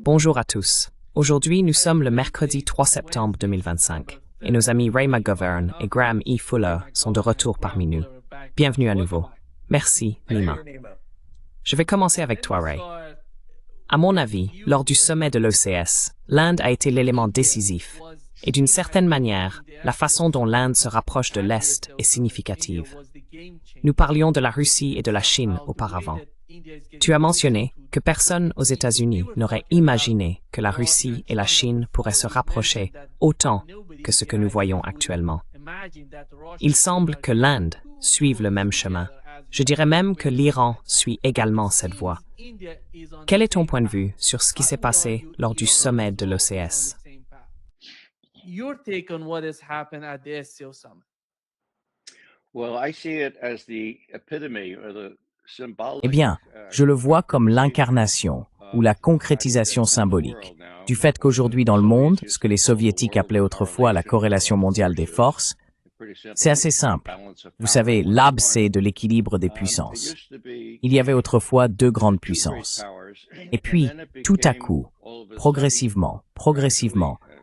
Bonjour à tous. Aujourd'hui, nous sommes le mercredi 3 septembre 2025 et nos amis Ray McGovern et Graham E. Fuller sont de retour parmi nous. Bienvenue à nouveau. Merci, Nima. Je vais commencer avec toi, Ray. À mon avis, lors du sommet de l'OCS, l'Inde a été l'élément décisif. Et d'une certaine manière, la façon dont l'Inde se rapproche de l'Est est significative. Nous parlions de la Russie et de la Chine auparavant. Tu as mentionné que personne aux États-Unis n'aurait imaginé que la Russie et la Chine pourraient se rapprocher autant que ce que nous voyons actuellement. Il semble que l'Inde suive le même chemin. Je dirais même que l'Iran suit également cette voie. Quel est ton point de vue sur ce qui s'est passé lors du sommet de l'OCS? Your take on what has happened at the SCO summit? Eh bien, je le vois comme l'incarnation ou la concrétisation symbolique du fait qu'aujourd'hui dans le monde, ce que les soviétiques appelaient autrefois la corrélation mondiale des forces, c'est assez simple. Vous savez, l'abcès de l'équilibre des puissances. Il y avait autrefois deux grandes puissances. Et puis, tout à coup, progressivement,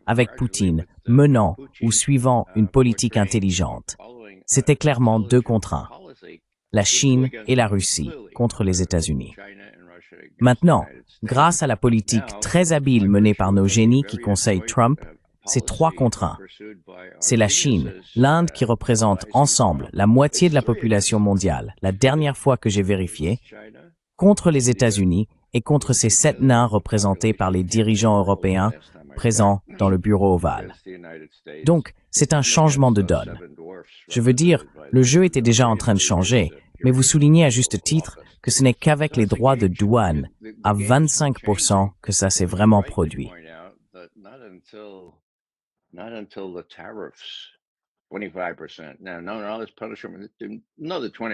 avec Poutine menant ou suivant une politique intelligente, c'était clairement 2 contre 1. La Chine et la Russie contre les États-Unis. Maintenant, grâce à la politique très habile menée par nos génies qui conseillent Trump, c'est 3 contre 1. C'est la Chine, l'Inde qui représente ensemble la moitié de la population mondiale, la dernière fois que j'ai vérifié, contre les États-Unis et contre ces 7 nains représentés par les dirigeants européens présents dans le bureau ovale. Donc, c'est un changement de donne. Je veux dire, le jeu était déjà en train de changer, mais vous soulignez à juste titre que ce n'est qu'avec les droits de douane à 25% que ça s'est vraiment produit.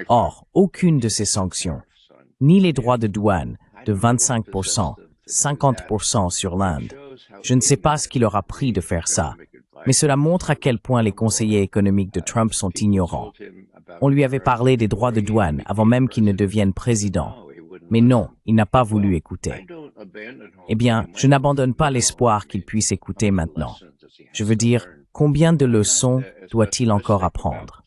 Or, aucune de ces sanctions, ni les droits de douane de 25%, 50% sur l'Inde. Je ne sais pas ce qu'il aura pris de faire ça, mais cela montre à quel point les conseillers économiques de Trump sont ignorants. On lui avait parlé des droits de douane avant même qu'il ne devienne président. Mais non, il n'a pas voulu écouter. Eh bien, je n'abandonne pas l'espoir qu'il puisse écouter maintenant. Je veux dire, combien de leçons doit-il encore apprendre?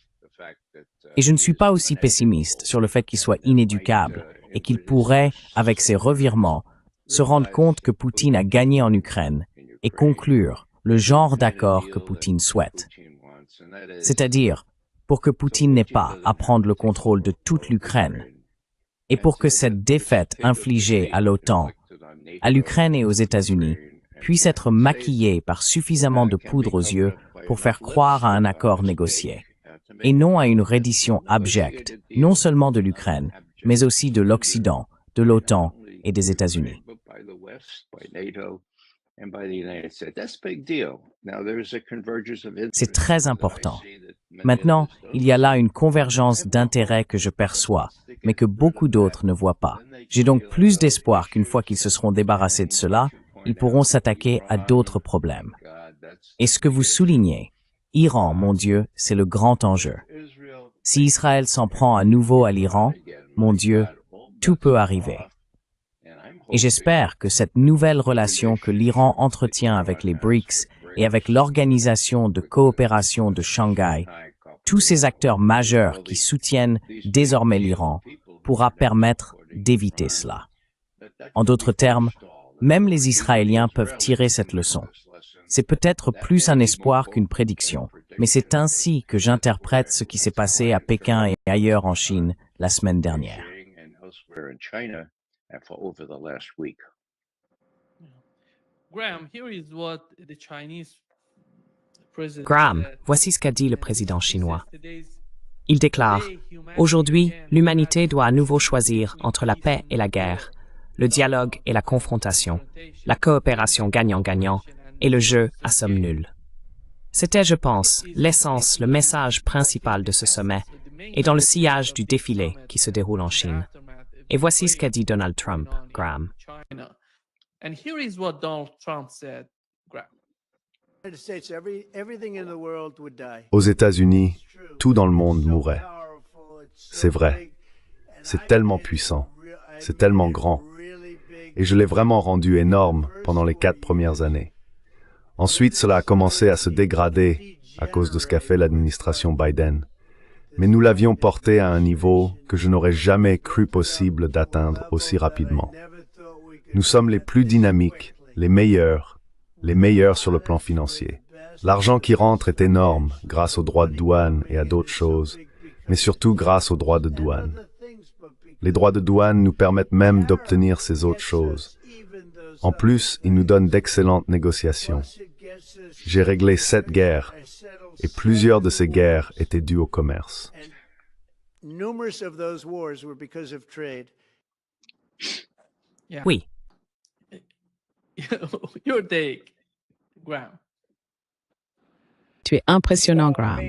Et je ne suis pas aussi pessimiste sur le fait qu'il soit inéducable et qu'il pourrait, avec ses revirements, se rendre compte que Poutine a gagné en Ukraine et conclure le genre d'accord que Poutine souhaite. C'est-à-dire, pour que Poutine n'ait pas à prendre le contrôle de toute l'Ukraine et pour que cette défaite infligée à l'OTAN, à l'Ukraine et aux États-Unis puisse être maquillée par suffisamment de poudre aux yeux pour faire croire à un accord négocié et non à une reddition abjecte, non seulement de l'Ukraine, mais aussi de l'Occident, de l'OTAN et des États-Unis. C'est très important. Maintenant, il y a là une convergence d'intérêts que je perçois, mais que beaucoup d'autres ne voient pas. J'ai donc plus d'espoir qu'une fois qu'ils se seront débarrassés de cela, ils pourront s'attaquer à d'autres problèmes. Et ce que vous soulignez, Iran, mon Dieu, c'est le grand enjeu. Si Israël s'en prend à nouveau à l'Iran, mon Dieu, tout peut arriver. Et j'espère que cette nouvelle relation que l'Iran entretient avec les BRICS et avec l'Organisation de coopération de Shanghai, tous ces acteurs majeurs qui soutiennent désormais l'Iran, pourra permettre d'éviter cela. En d'autres termes, même les Israéliens peuvent tirer cette leçon. C'est peut-être plus un espoir qu'une prédiction, mais c'est ainsi que j'interprète ce qui s'est passé à Pékin et ailleurs en Chine la semaine dernière. Graham, voici ce qu'a dit le président chinois. Il déclare « Aujourd'hui, l'humanité doit à nouveau choisir entre la paix et la guerre, le dialogue et la confrontation, la coopération gagnant-gagnant et le jeu à somme nulle. » C'était, je pense, l'essence, le message principal de ce sommet et dans le sillage du défilé qui se déroule en Chine. Et voici ce qu'a dit Donald Trump, Graham. And here is what Donald Trump said, Graham. Aux États-Unis, tout dans le monde mourrait. C'est vrai. C'est tellement puissant. C'est tellement grand. et je l'ai vraiment rendu énorme pendant les 4 premières années. Ensuite, cela a commencé à se dégrader à cause de ce qu'a fait l'administration Biden. Mais nous l'avions porté à un niveau que je n'aurais jamais cru possible d'atteindre aussi rapidement. Nous sommes les plus dynamiques, les meilleurs sur le plan financier. L'argent qui rentre est énorme grâce aux droits de douane et à d'autres choses, mais surtout grâce aux droits de douane. Les droits de douane nous permettent même d'obtenir ces autres choses. En plus, ils nous donnent d'excellentes négociations. J'ai réglé 7 guerres, et plusieurs de ces guerres étaient dues au commerce. Oui, Your take, Graham. Tu es impressionnant, Graham.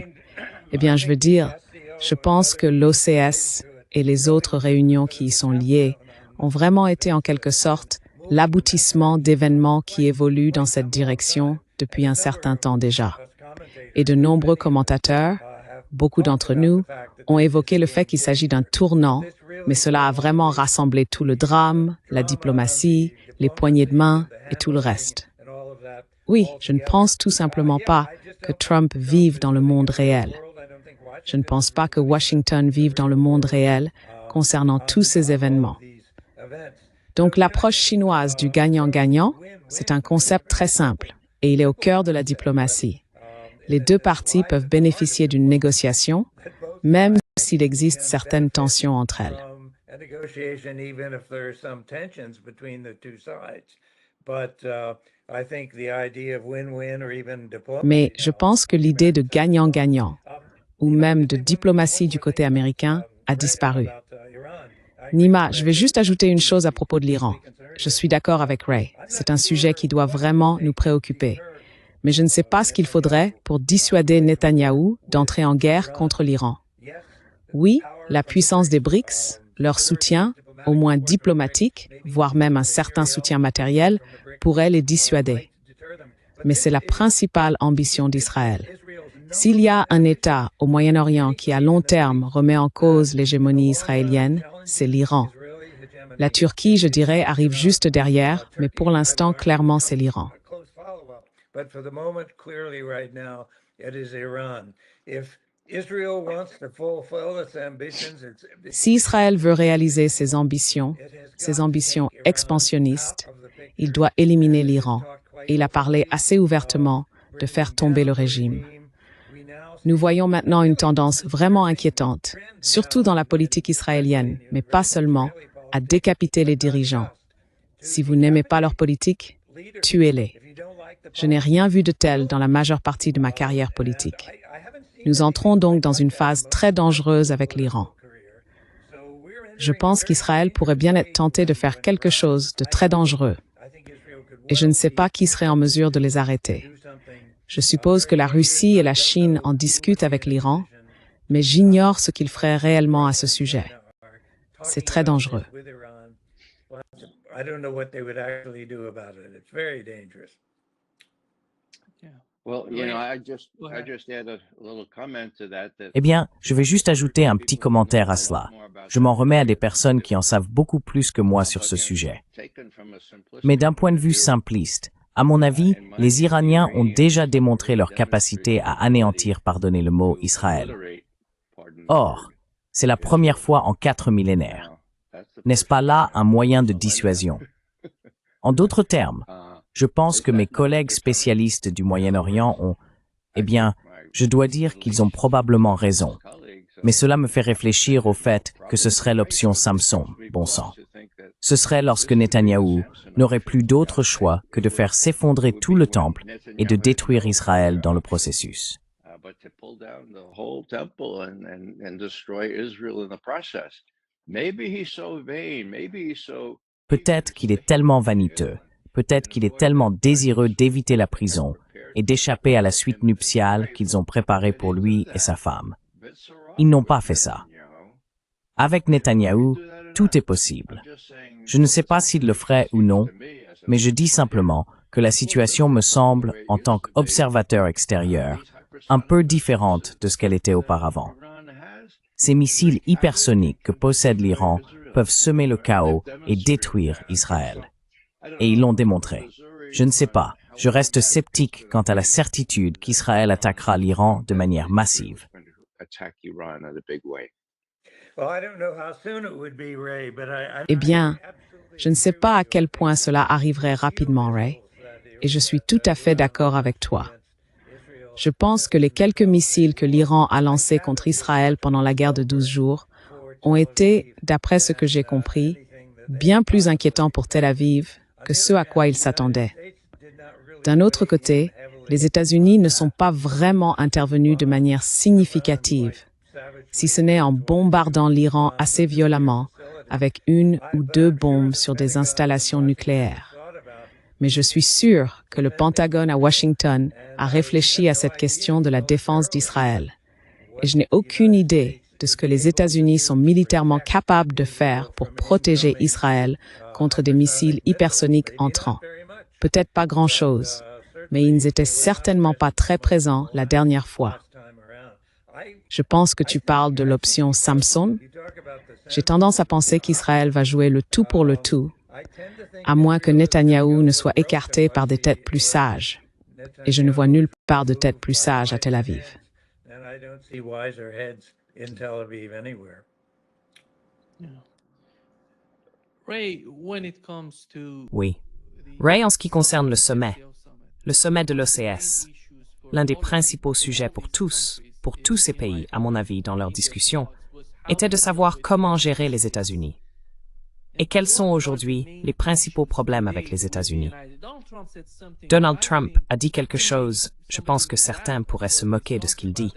Eh bien, je veux dire, je pense que l'OCS et les autres réunions qui y sont liées ont vraiment été en quelque sorte l'aboutissement d'événements qui évoluent dans cette direction depuis un certain temps déjà. Et de nombreux commentateurs, beaucoup d'entre nous, ont évoqué le fait qu'il s'agit d'un tournant, mais cela a vraiment rassemblé tout le drame, la diplomatie, les poignées de main et tout le reste. Oui, je ne pense tout simplement pas que Trump vive dans le monde réel. Je ne pense pas que Washington vive dans le monde réel concernant tous ces événements. Donc l'approche chinoise du gagnant-gagnant, c'est un concept très simple et il est au cœur de la diplomatie. Les deux parties peuvent bénéficier d'une négociation, même s'il existe certaines tensions entre elles. Mais je pense que l'idée de gagnant-gagnant, ou même de diplomatie du côté américain, a disparu. Nima, je vais juste ajouter une chose à propos de l'Iran. Je suis d'accord avec Ray. C'est un sujet qui doit vraiment nous préoccuper. Mais je ne sais pas ce qu'il faudrait pour dissuader Netanyahou d'entrer en guerre contre l'Iran. Oui, la puissance des BRICS, leur soutien, au moins diplomatique, voire même un certain soutien matériel, pourrait les dissuader. Mais c'est la principale ambition d'Israël. S'il y a un État au Moyen-Orient qui à long terme remet en cause l'hégémonie israélienne, c'est l'Iran. La Turquie, je dirais, arrive juste derrière, mais pour l'instant, clairement, c'est l'Iran. Si Israël veut réaliser ses ambitions expansionnistes, il doit éliminer l'Iran. Et il a parlé assez ouvertement de faire tomber le régime. Nous voyons maintenant une tendance vraiment inquiétante, surtout dans la politique israélienne, mais pas seulement, à décapiter les dirigeants. Si vous n'aimez pas leur politique, tuez-les. Je n'ai rien vu de tel dans la majeure partie de ma carrière politique. Nous entrons donc dans une phase très dangereuse avec l'Iran. Je pense qu'Israël pourrait bien être tenté de faire quelque chose de très dangereux. Et je ne sais pas qui serait en mesure de les arrêter. Je suppose que la Russie et la Chine en discutent avec l'Iran, mais j'ignore ce qu'ils feraient réellement à ce sujet. C'est très dangereux. Eh bien, je vais juste ajouter un petit commentaire à cela. Je m'en remets à des personnes qui en savent beaucoup plus que moi sur ce sujet. Mais d'un point de vue simpliste, à mon avis, les Iraniens ont déjà démontré leur capacité à anéantir, pardonnez le mot, Israël. Or, c'est la première fois en 4 millénaires. N'est-ce pas là un moyen de dissuasion? En d'autres termes, je pense que mes collègues spécialistes du Moyen-Orient ont, eh bien, je dois dire qu'ils ont probablement raison. Mais cela me fait réfléchir au fait que ce serait l'option Samson, bon sang. Ce serait lorsque Netanyahou n'aurait plus d'autre choix que de faire s'effondrer tout le temple et de détruire Israël dans le processus. Peut-être qu'il est tellement vaniteux, peut-être qu'il est tellement désireux d'éviter la prison et d'échapper à la suite nuptiale qu'ils ont préparée pour lui et sa femme. Ils n'ont pas fait ça. Avec Netanyahou, tout est possible. Je ne sais pas s'il le ferait ou non, mais je dis simplement que la situation me semble, en tant qu'observateur extérieur, un peu différente de ce qu'elle était auparavant. Ces missiles hypersoniques que possède l'Iran peuvent semer le chaos et détruire Israël. Et ils l'ont démontré. Je ne sais pas. Je reste sceptique quant à la certitude qu'Israël attaquera l'Iran de manière massive. Eh bien, je ne sais pas à quel point cela arriverait rapidement, Ray, et je suis tout à fait d'accord avec toi. Je pense que les quelques missiles que l'Iran a lancés contre Israël pendant la guerre de 12 jours ont été, d'après ce que j'ai compris, bien plus inquiétants pour Tel Aviv que ce à quoi ils s'attendaient. D'un autre côté, les États-Unis ne sont pas vraiment intervenus de manière significative, si ce n'est en bombardant l'Iran assez violemment avec 1 ou 2 bombes sur des installations nucléaires. Mais je suis sûr que le Pentagone à Washington a réfléchi à cette question de la défense d'Israël. Et je n'ai aucune idée de ce que les États-Unis sont militairement capables de faire pour protéger Israël contre des missiles hypersoniques entrants. Peut-être pas grand-chose, mais ils n'étaient certainement pas très présents la dernière fois. Je pense que tu parles de l'option Samson. J'ai tendance à penser qu'Israël va jouer le tout pour le tout, à moins que Netanyahou ne soit écarté par des têtes plus sages. Et je ne vois nulle part de têtes plus sages à Tel Aviv. Oui. Ray, en ce qui concerne le sommet de l'OCS, l'un des principaux sujets pour tous ces pays, à mon avis, dans leurs discussions, était de savoir comment gérer les États-Unis. Et quels sont aujourd'hui les principaux problèmes avec les États-Unis? Donald Trump a dit quelque chose, je pense que certains pourraient se moquer de ce qu'il dit,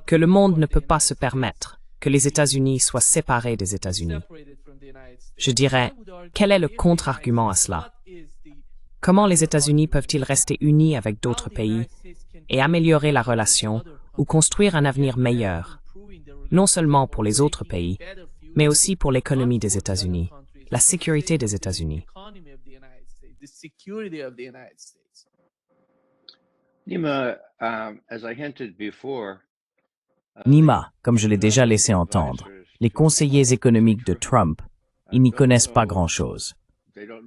que le monde ne peut pas se permettre que les États-Unis soient séparés des États-Unis. Je dirais, quel est le contre-argument à cela? Comment les États-Unis peuvent-ils rester unis avec d'autres pays et améliorer la relation ou construire un avenir meilleur, non seulement pour les autres pays, mais aussi pour l'économie des États-Unis, la sécurité des États-Unis? Nima, comme je l'ai déjà laissé entendre, les conseillers économiques de Trump, ils n'y connaissent pas grand-chose.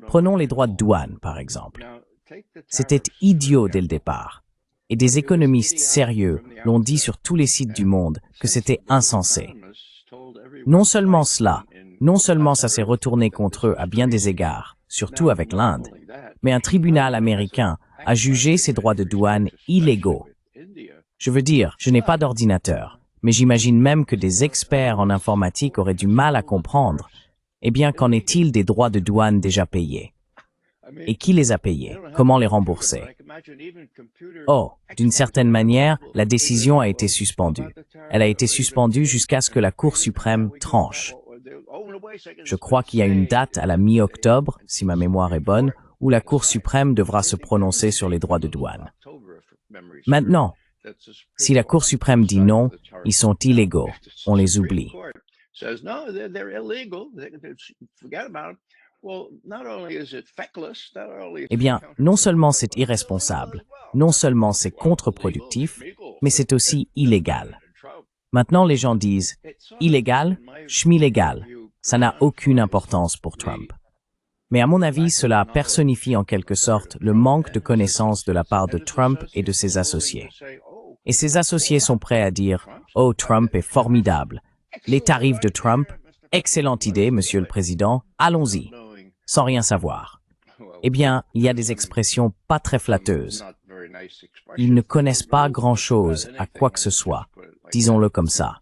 Prenons les droits de douane, par exemple. C'était idiot dès le départ. Et des économistes sérieux l'ont dit sur tous les sites du monde que c'était insensé. Non seulement cela, non seulement ça s'est retourné contre eux à bien des égards, surtout avec l'Inde, mais un tribunal américain a jugé ces droits de douane illégaux. Je veux dire, je n'ai pas d'ordinateur, mais j'imagine même que des experts en informatique auraient du mal à comprendre. Eh bien, qu'en est-il des droits de douane déjà payés? Et qui les a payés? Comment les rembourser? Oh, d'une certaine manière, la décision a été suspendue. Elle a été suspendue jusqu'à ce que la Cour suprême tranche. Je crois qu'il y a une date à la mi-octobre, si ma mémoire est bonne, où la Cour suprême devra se prononcer sur les droits de douane. Maintenant, si la Cour suprême dit non, ils sont illégaux, on les oublie. Eh bien, non seulement c'est irresponsable, non seulement c'est contre-productif, mais c'est aussi illégal. Maintenant, les gens disent « illégal, schmi-légal ». Ça n'a aucune importance pour Trump. Mais à mon avis, cela personnifie en quelque sorte le manque de connaissances de la part de Trump et de ses associés. Et ses associés sont prêts à dire « Oh, Trump est formidable. Les tarifs de Trump, excellente idée, Monsieur le Président, allons-y », sans rien savoir. Eh bien, il y a des expressions pas très flatteuses. Ils ne connaissent pas grand-chose à quoi que ce soit, disons-le comme ça.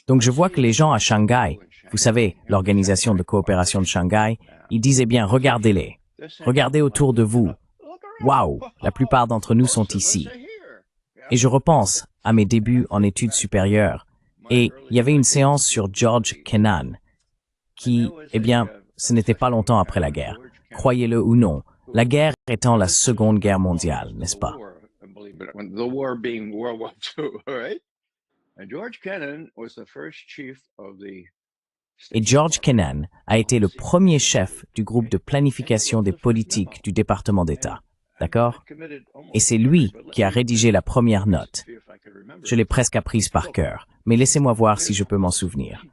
Donc je vois que les gens à Shanghai, vous savez, l'organisation de coopération de Shanghai, ils disent, eh bien, regardez-les. Regardez autour de vous. Waouh, la plupart d'entre nous sont ici. Et je repense à mes débuts en études supérieures. Et il y avait une séance sur George Kennan, qui, eh bien, ce n'était pas longtemps après la guerre. Croyez-le ou non, la guerre étant la Seconde Guerre mondiale, n'est-ce pas? Et George Kennan a été le premier chef du groupe de planification des politiques du département d'État. D'accord? Et c'est lui qui a rédigé la première note. Je l'ai presque apprise par cœur, mais laissez-moi voir si je peux m'en souvenir.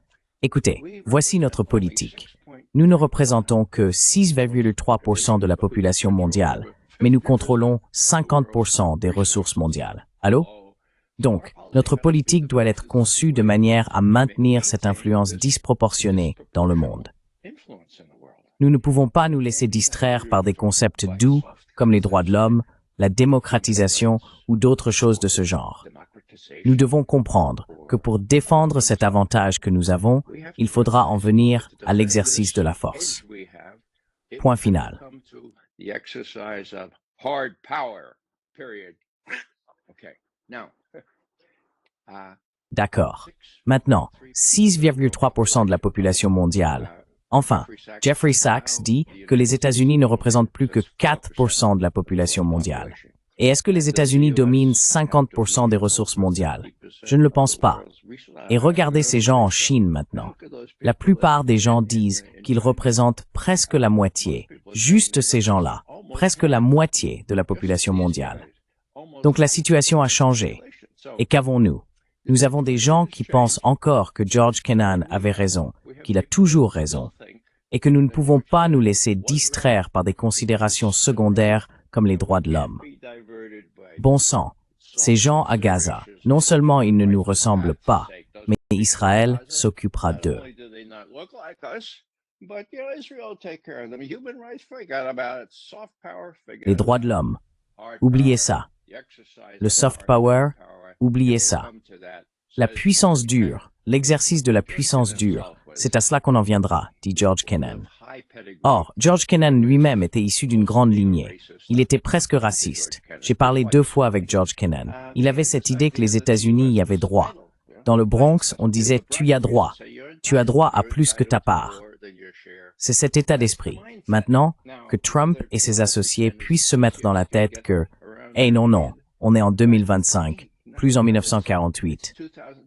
Écoutez, voici notre politique. Nous ne représentons que 6,3% de la population mondiale, mais nous contrôlons 50% des ressources mondiales. Allô? Donc, notre politique doit être conçue de manière à maintenir cette influence disproportionnée dans le monde. Nous ne pouvons pas nous laisser distraire par des concepts doux comme les droits de l'homme, la démocratisation ou d'autres choses de ce genre. Nous devons comprendre que pour défendre cet avantage que nous avons, il faudra en venir à l'exercice de la force. Point final. D'accord. Maintenant, 6,3% de la population mondiale. Enfin, Jeffrey Sachs dit que les États-Unis ne représentent plus que 4% de la population mondiale. Et est-ce que les États-Unis dominent 50% des ressources mondiales? Je ne le pense pas. Et regardez ces gens en Chine maintenant. La plupart des gens disent qu'ils représentent presque la moitié, juste ces gens-là, presque la moitié de la population mondiale. Donc la situation a changé. Et qu'avons-nous? Nous avons des gens qui pensent encore que George Kennan avait raison, qu'il a toujours raison, et que nous ne pouvons pas nous laisser distraire par des considérations secondaires comme les droits de l'homme. Bon sang, ces gens à Gaza, non seulement ils ne nous ressemblent pas, mais Israël s'occupera d'eux. Les droits de l'homme, oubliez ça. Le soft power, oubliez ça. La puissance dure, l'exercice de la puissance dure, c'est à cela qu'on en viendra, dit George Kennan. Or, George Kennan lui-même était issu d'une grande lignée. Il était presque raciste. J'ai parlé 2 fois avec George Kennan. Il avait cette idée que les États-Unis y avaient droit. Dans le Bronx, on disait « tu y as droit ». Tu as droit à plus que ta part. C'est cet état d'esprit. Maintenant, que Trump et ses associés puissent se mettre dans la tête que « hey non, on est en 2025, plus en 1948 ».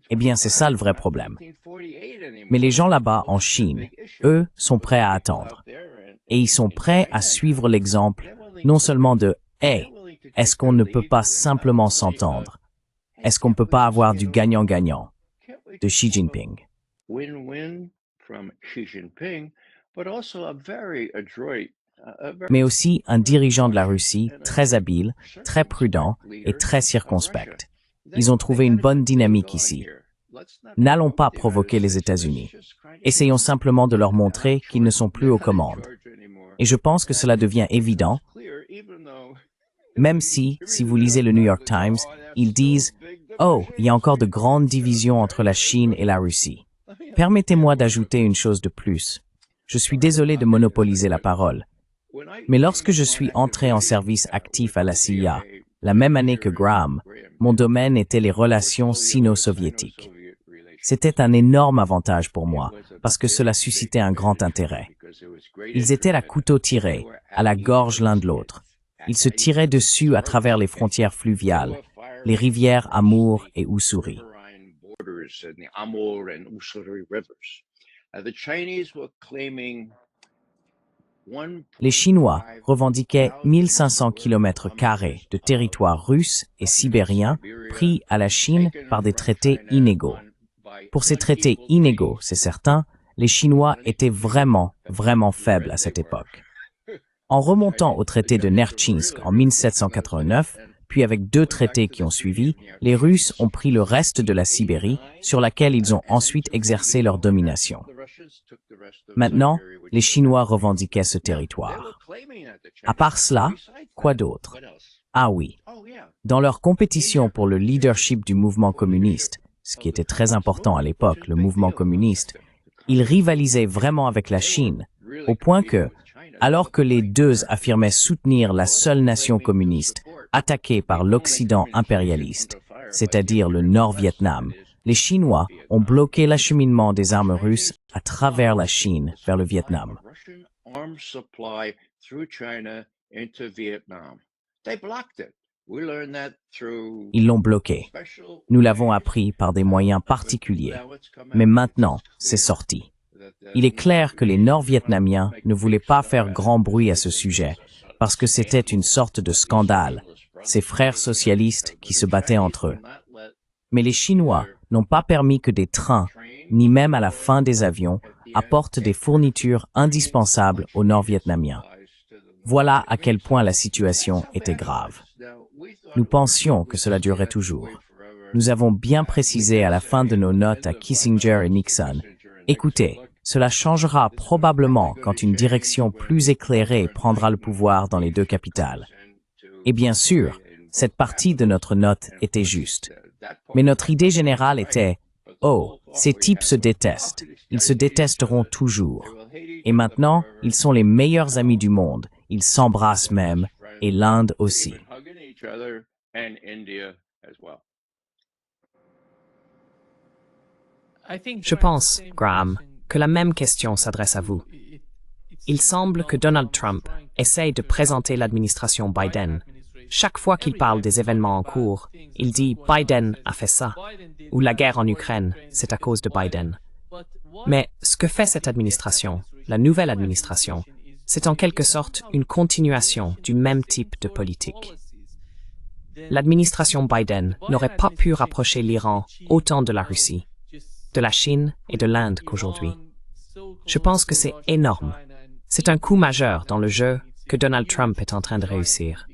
Eh bien, c'est ça le vrai problème. Mais les gens là-bas en Chine, eux, sont prêts à attendre. Et ils sont prêts à suivre l'exemple, non seulement de « hey, est-ce qu'on ne peut pas simplement s'entendre? Est-ce qu'on ne peut pas avoir du gagnant-gagnant » de Xi Jinping. Mais aussi un dirigeant de la Russie très habile, très prudent et très circonspect. Ils ont trouvé une bonne dynamique ici. N'allons pas provoquer les États-Unis. Essayons simplement de leur montrer qu'ils ne sont plus aux commandes. Et je pense que cela devient évident, même si vous lisez le New York Times, ils disent « Oh, il y a encore de grandes divisions entre la Chine et la Russie ». Permettez-moi d'ajouter une chose de plus. Je suis désolé de monopoliser la parole. Mais lorsque je suis entré en service actif à la CIA, la même année que Graham, mon domaine était les relations sino-soviétiques. C'était un énorme avantage pour moi, parce que cela suscitait un grand intérêt. Ils étaient à couteau tiré, à la gorge l'un de l'autre. Ils se tiraient dessus à travers les frontières fluviales, les rivières Amour et Ussuri. Les Chinois revendiquaient 1500 km² de territoire russe et sibérien pris à la Chine par des traités inégaux. Pour ces traités inégaux, c'est certain, les Chinois étaient vraiment faibles à cette époque. En remontant au traité de Nertchinsk en 1789, puis avec 2 traités qui ont suivi, les Russes ont pris le reste de la Sibérie, sur laquelle ils ont ensuite exercé leur domination. Maintenant, les Chinois revendiquaient ce territoire. À part cela, quoi d'autre? Ah oui, dans leur compétition pour le leadership du mouvement communiste, ce qui était très important à l'époque, le mouvement communiste, ils rivalisaient vraiment avec la Chine, au point que, alors que les deux affirmaient soutenir la seule nation communiste attaquée par l'Occident impérialiste, c'est-à-dire le Nord-Vietnam, les Chinois ont bloqué l'acheminement des armes russes à travers la Chine vers le Vietnam. Ils l'ont bloqué. Nous l'avons appris par des moyens particuliers. Mais maintenant, c'est sorti. Il est clair que les Nord-Vietnamiens ne voulaient pas faire grand bruit à ce sujet, parce que c'était une sorte de scandale, ces frères socialistes qui se battaient entre eux. Mais les Chinois n'ont pas permis que des trains, ni même à la fin des avions, apporte des fournitures indispensables aux Nord-Vietnamiens. Voilà à quel point la situation était grave. Nous pensions que cela durerait toujours. Nous avons bien précisé à la fin de nos notes à Kissinger et Nixon, écoutez, cela changera probablement quand une direction plus éclairée prendra le pouvoir dans les deux capitales. Et bien sûr, cette partie de notre note était juste. Mais notre idée générale était, oh, ces types se détestent, ils se détesteront toujours. Et maintenant, ils sont les meilleurs amis du monde, ils s'embrassent même, et l'Inde aussi. Je pense, Graham, que la même question s'adresse à vous. Il semble que Donald Trump essaye de présenter l'administration Biden. Chaque fois qu'il parle des événements en cours, il dit « Biden a fait ça » ou « La guerre en Ukraine, c'est à cause de Biden ». Mais ce que fait cette administration, la nouvelle administration, c'est en quelque sorte une continuation du même type de politique. L'administration Biden n'aurait pas pu rapprocher l'Iran autant de la Russie, de la Chine et de l'Inde qu'aujourd'hui. Je pense que c'est énorme. C'est un coup majeur dans le jeu que Donald Trump est en train de réussir.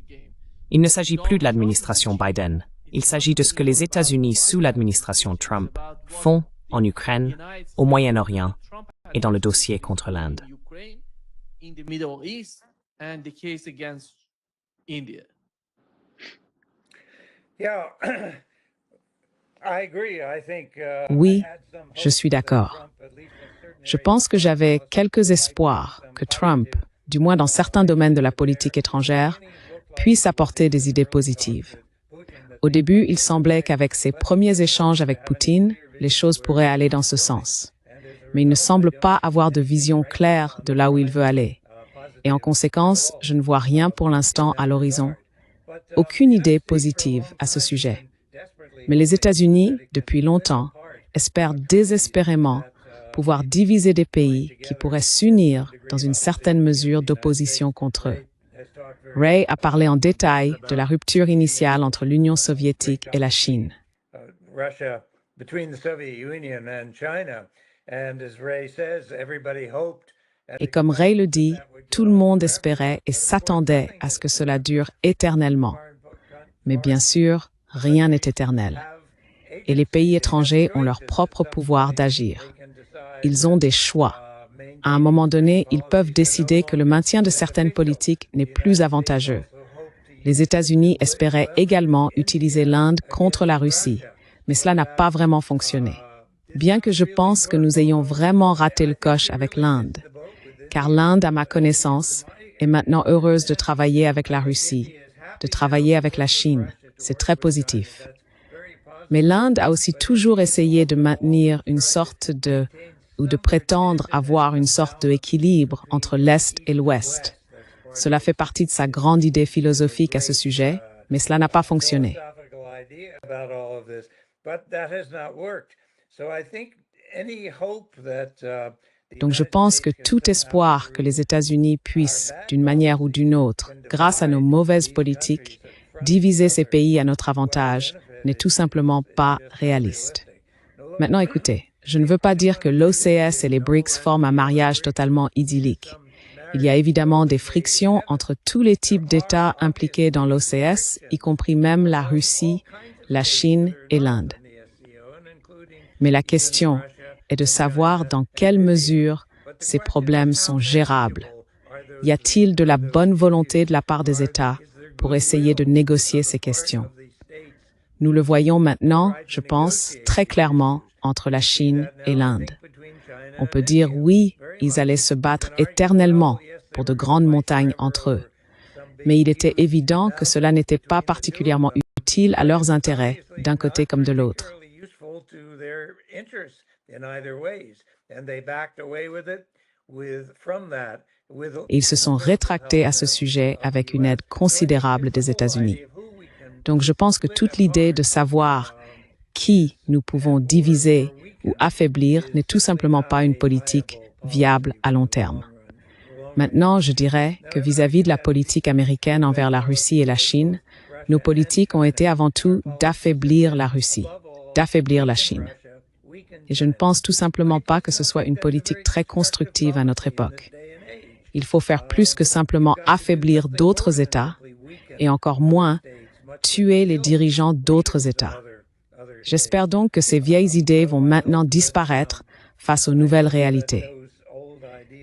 Il ne s'agit plus de l'administration Biden. Il s'agit de ce que les États-Unis sous l'administration Trump font en Ukraine, au Moyen-Orient et dans le dossier contre l'Inde. Oui, je suis d'accord. Je pense que j'avais quelques espoirs que Trump, du moins dans certains domaines de la politique étrangère, puisse apporter des idées positives. Au début, il semblait qu'avec ses premiers échanges avec Poutine, les choses pourraient aller dans ce sens. Mais il ne semble pas avoir de vision claire de là où il veut aller. Et en conséquence, je ne vois rien pour l'instant à l'horizon. Aucune idée positive à ce sujet. Mais les États-Unis, depuis longtemps, espèrent désespérément pouvoir diviser des pays qui pourraient s'unir dans une certaine mesure d'opposition contre eux. Ray a parlé en détail de la rupture initiale entre l'Union soviétique et la Chine. Et comme Ray le dit, tout le monde espérait et s'attendait à ce que cela dure éternellement. Mais bien sûr, rien n'est éternel. Et les pays étrangers ont leur propre pouvoir d'agir. Ils ont des choix. À un moment donné, ils peuvent décider que le maintien de certaines politiques n'est plus avantageux. Les États-Unis espéraient également utiliser l'Inde contre la Russie, mais cela n'a pas vraiment fonctionné. Bien que je pense que nous ayons vraiment raté le coche avec l'Inde, car l'Inde, à ma connaissance, est maintenant heureuse de travailler avec la Russie, de travailler avec la Chine. C'est très positif. Mais l'Inde a aussi toujours essayé de maintenir une sorte de prétendre avoir une sorte d'équilibre entre l'Est et l'Ouest. Cela fait partie de sa grande idée philosophique à ce sujet, mais cela n'a pas fonctionné. Donc je pense que tout espoir que les États-Unis puissent, d'une manière ou d'une autre, grâce à nos mauvaises politiques, diviser ces pays à notre avantage, n'est tout simplement pas réaliste. Maintenant, écoutez, je ne veux pas dire que l'OCS et les BRICS forment un mariage totalement idyllique. Il y a évidemment des frictions entre tous les types d'États impliqués dans l'OCS, y compris même la Russie, la Chine et l'Inde. Mais la question est de savoir dans quelle mesure ces problèmes sont gérables. Y a-t-il de la bonne volonté de la part des États pour essayer de négocier ces questions? Nous le voyons maintenant, je pense, très clairement entre la Chine et l'Inde. On peut dire oui, ils allaient se battre éternellement pour de grandes montagnes entre eux. Mais il était évident que cela n'était pas particulièrement utile à leurs intérêts, d'un côté comme de l'autre. Ils se sont rétractés à ce sujet avec une aide considérable des États-Unis. Donc je pense que toute l'idée de savoir qui nous pouvons diviser ou affaiblir n'est tout simplement pas une politique viable à long terme. Maintenant, je dirais que vis-à-vis de la politique américaine envers la Russie et la Chine, nos politiques ont été avant tout d'affaiblir la Russie, d'affaiblir la Chine. Et je ne pense tout simplement pas que ce soit une politique très constructive à notre époque. Il faut faire plus que simplement affaiblir d'autres États, et encore moins, tuer les dirigeants d'autres États. J'espère donc que ces vieilles idées vont maintenant disparaître face aux nouvelles réalités.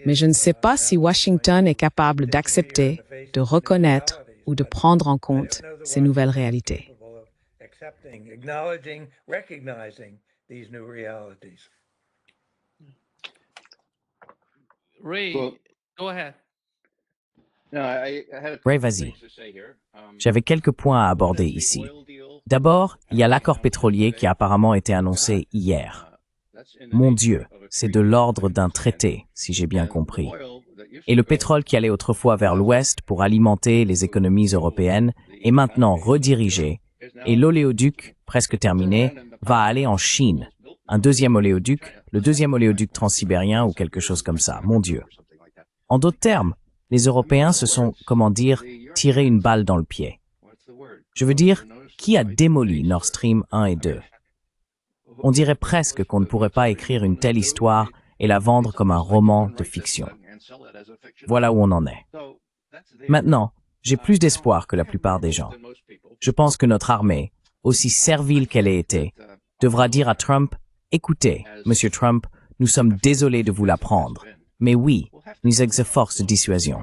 Mais je ne sais pas si Washington est capable d'accepter, de reconnaître ou de prendre en compte ces nouvelles réalités. Ray, go ahead. Ray, vas-y. J'avais quelques points à aborder ici. D'abord, il y a l'accord pétrolier qui a apparemment été annoncé hier. Mon Dieu, c'est de l'ordre d'un traité, si j'ai bien compris. Et le pétrole qui allait autrefois vers l'ouest pour alimenter les économies européennes est maintenant redirigé, et l'oléoduc, presque terminé, va aller en Chine. Un deuxième oléoduc, le deuxième oléoduc transsibérien ou quelque chose comme ça, mon Dieu. En d'autres termes, les Européens se sont, comment dire, tiré une balle dans le pied. Je veux dire, qui a démoli Nord Stream 1 et 2? On dirait presque qu'on ne pourrait pas écrire une telle histoire et la vendre comme un roman de fiction. Voilà où on en est. Maintenant, j'ai plus d'espoir que la plupart des gens. Je pense que notre armée, aussi servile qu'elle ait été, devra dire à Trump, « Écoutez, Monsieur Trump, nous sommes désolés de vous l'apprendre, mais oui, nous avons une force de dissuasion. »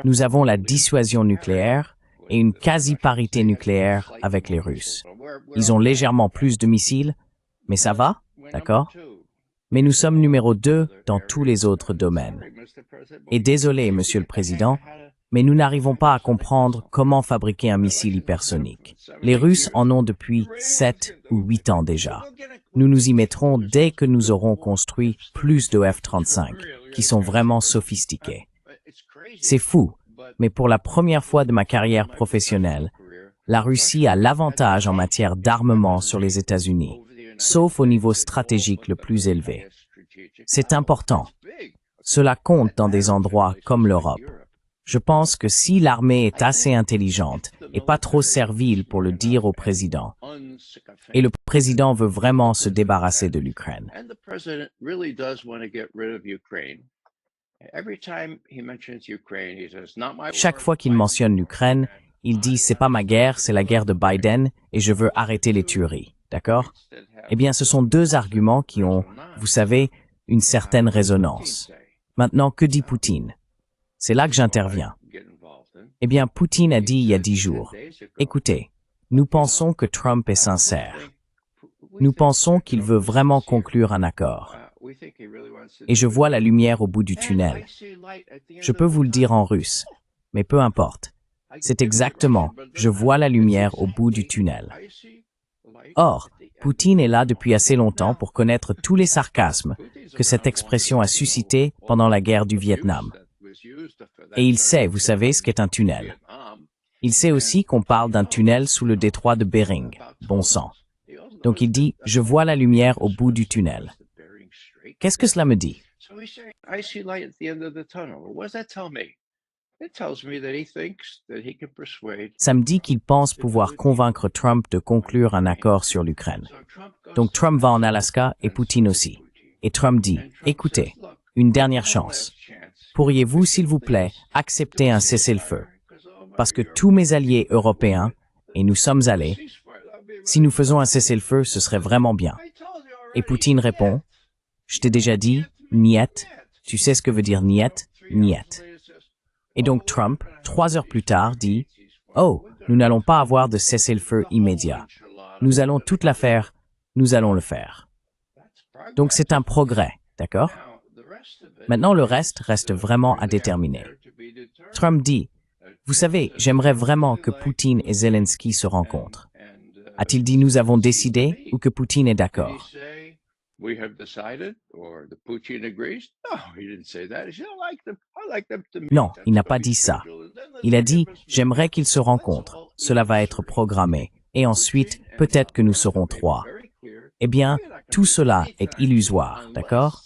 Nous avons la dissuasion nucléaire et une quasi-parité nucléaire avec les Russes. Ils ont légèrement plus de missiles, mais ça va, d'accord? Mais nous sommes numéro 2 dans tous les autres domaines. Et désolé, Monsieur le Président, mais nous n'arrivons pas à comprendre comment fabriquer un missile hypersonique. Les Russes en ont depuis 7 ou 8 ans déjà. Nous nous y mettrons dès que nous aurons construit plus de F-35, qui sont vraiment sophistiqués. C'est fou, mais pour la première fois de ma carrière professionnelle, la Russie a l'avantage en matière d'armement sur les États-Unis, sauf au niveau stratégique le plus élevé. C'est important. Cela compte dans des endroits comme l'Europe. Je pense que si l'armée est assez intelligente et pas trop servile pour le dire au président, et le président veut vraiment se débarrasser de l'Ukraine. Chaque fois qu'il mentionne l'Ukraine, il dit « c'est pas ma guerre, c'est la guerre de Biden et je veux arrêter les tueries ». D'accord? Eh bien, ce sont deux arguments qui ont, vous savez, une certaine résonance. Maintenant, que dit Poutine? C'est là que j'interviens. Eh bien, Poutine a dit il y a 10 jours, « Écoutez, nous pensons que Trump est sincère. Nous pensons qu'il veut vraiment conclure un accord. Et je vois la lumière au bout du tunnel. Je peux vous le dire en russe, mais peu importe. C'est exactement « je vois la lumière au bout du tunnel ». Or, Poutine est là depuis assez longtemps pour connaître tous les sarcasmes que cette expression a suscité pendant la guerre du Vietnam. Et il sait, vous savez, ce qu'est un tunnel. Il sait aussi qu'on parle d'un tunnel sous le détroit de Bering. Bon sang. Donc il dit, je vois la lumière au bout du tunnel. Qu'est-ce que cela me dit? Ça me dit qu'il pense pouvoir convaincre Trump de conclure un accord sur l'Ukraine. Donc Trump va en Alaska et Poutine aussi. Et Trump dit, écoutez, une dernière chance. Pourriez-vous, s'il vous plaît, accepter un cessez-le-feu? Parce que tous mes alliés européens, et nous sommes allés, si nous faisons un cessez-le-feu, ce serait vraiment bien. Et Poutine répond, je t'ai déjà dit, niet, tu sais ce que veut dire niet, niet. Et donc Trump, 3 heures plus tard, dit, oh, nous n'allons pas avoir de cessez-le-feu immédiat. Nous allons toute la faire, nous allons le faire. Donc c'est un progrès, d'accord? Maintenant, le reste vraiment à déterminer. Trump dit, vous savez, j'aimerais vraiment que Poutine et Zelensky se rencontrent. A-t-il dit nous avons décidé ou que Poutine est d'accord? Non, il n'a pas dit ça. Il a dit, j'aimerais qu'ils se rencontrent. Cela va être programmé. Et ensuite, peut-être que nous serons 3. Eh bien, tout cela est illusoire, d'accord?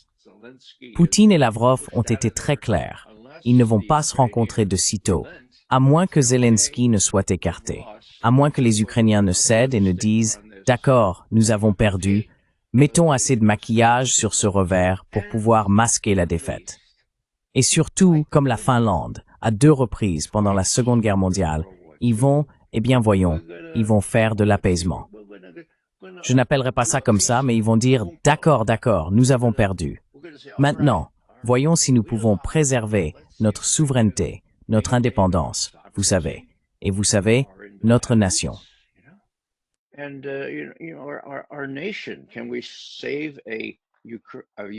Poutine et Lavrov ont été très clairs. Ils ne vont pas se rencontrer de sitôt. À moins que Zelensky ne soit écarté, à moins que les Ukrainiens ne cèdent et ne disent « D'accord, nous avons perdu, mettons assez de maquillage sur ce revers pour pouvoir masquer la défaite. » Et surtout, comme la Finlande, à 2 reprises pendant la Seconde Guerre mondiale, ils vont, eh bien voyons, ils vont faire de l'apaisement. Je n'appellerai pas ça comme ça, mais ils vont dire « D'accord, d'accord, nous avons perdu. Maintenant, voyons si nous pouvons préserver notre souveraineté, notre indépendance, vous savez. Et vous savez, notre nation. »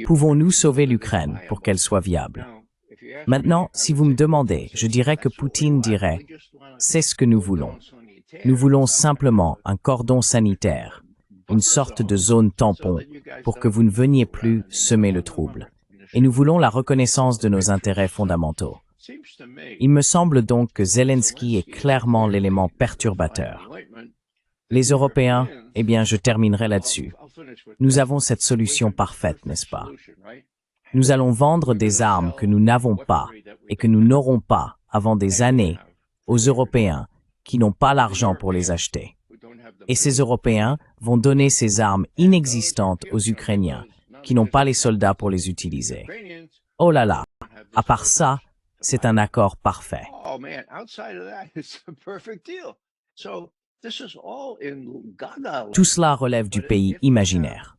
Pouvons-nous sauver l'Ukraine pour qu'elle soit viable? Maintenant, si vous me demandez, je dirais que Poutine dirait « C'est ce que nous voulons. Nous voulons simplement un cordon sanitaire, une sorte de zone tampon pour que vous ne veniez plus semer le trouble. Et nous voulons la reconnaissance de nos intérêts fondamentaux. » Il me semble donc que Zelensky est clairement l'élément perturbateur. Les Européens, eh bien, je terminerai là-dessus. Nous avons cette solution parfaite, n'est-ce pas? Nous allons vendre des armes que nous n'avons pas et que nous n'aurons pas avant des années aux Européens qui n'ont pas l'argent pour les acheter. Et ces Européens vont donner ces armes inexistantes aux Ukrainiens qui n'ont pas les soldats pour les utiliser. Oh là là, à part ça, c'est un accord parfait. Tout cela relève du pays imaginaire.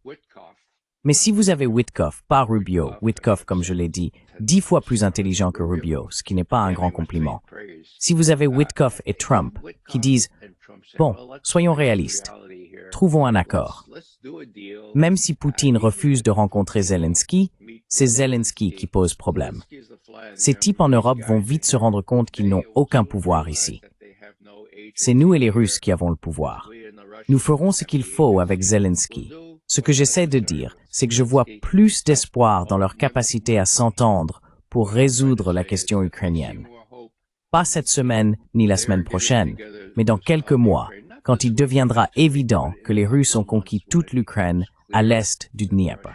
Mais si vous avez Witkoff, pas Rubio, Witkoff, comme je l'ai dit, 10 fois plus intelligent que Rubio, ce qui n'est pas un grand compliment. Si vous avez Witkoff et Trump qui disent « Bon, soyons réalistes, trouvons un accord. » Même si Poutine refuse de rencontrer Zelensky, c'est Zelensky qui pose problème. Ces types en Europe vont vite se rendre compte qu'ils n'ont aucun pouvoir ici. C'est nous et les Russes qui avons le pouvoir. Nous ferons ce qu'il faut avec Zelensky. Ce que j'essaie de dire, c'est que je vois plus d'espoir dans leur capacité à s'entendre pour résoudre la question ukrainienne. Pas cette semaine ni la semaine prochaine, mais dans quelques mois, quand il deviendra évident que les Russes ont conquis toute l'Ukraine à l'est du Dniepr.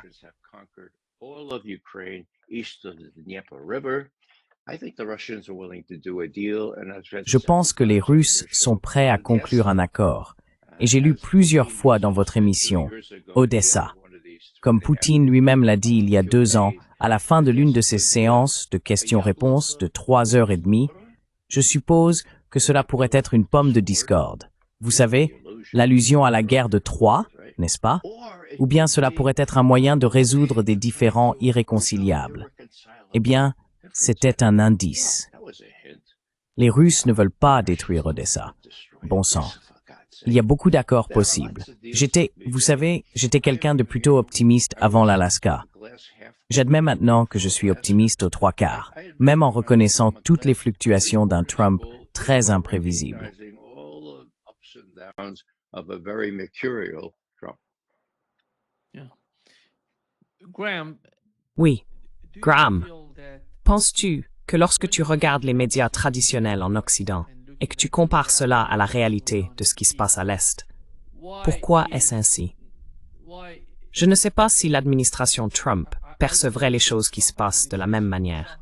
Je pense que les Russes sont prêts à conclure un accord. Et j'ai lu plusieurs fois dans votre émission, Odessa. Comme Poutine lui-même l'a dit il y a 2 ans, à la fin de l'une de ces séances de questions-réponses de 3h30, je suppose que cela pourrait être une pomme de discorde. Vous savez, l'allusion à la guerre de Troie, n'est-ce pas? Ou bien cela pourrait être un moyen de résoudre des différends irréconciliables. Eh bien, c'était un indice. Les Russes ne veulent pas détruire Odessa. Bon sang. Il y a beaucoup d'accords possibles. Vous savez, j'étais quelqu'un de plutôt optimiste avant l'Alaska. J'admets maintenant que je suis optimiste aux 3/4, même en reconnaissant toutes les fluctuations d'un Trump très imprévisible. Oui, Graham, penses-tu que lorsque tu regardes les médias traditionnels en Occident et que tu compares cela à la réalité de ce qui se passe à l'Est, pourquoi est-ce ainsi? Je ne sais pas si l'administration Trump percevrait les choses qui se passent de la même manière.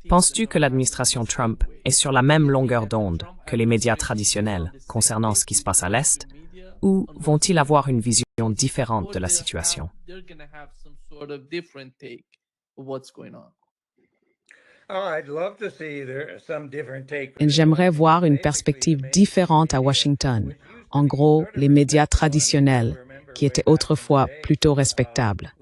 Penses-tu que l'administration Trump est sur la même longueur d'onde que les médias traditionnels concernant ce qui se passe à l'Est, ou vont-ils avoir une vision différente de la situation? Et j'aimerais voir une perspective différente à Washington. En gros, les médias traditionnels, qui étaient autrefois plutôt respectables.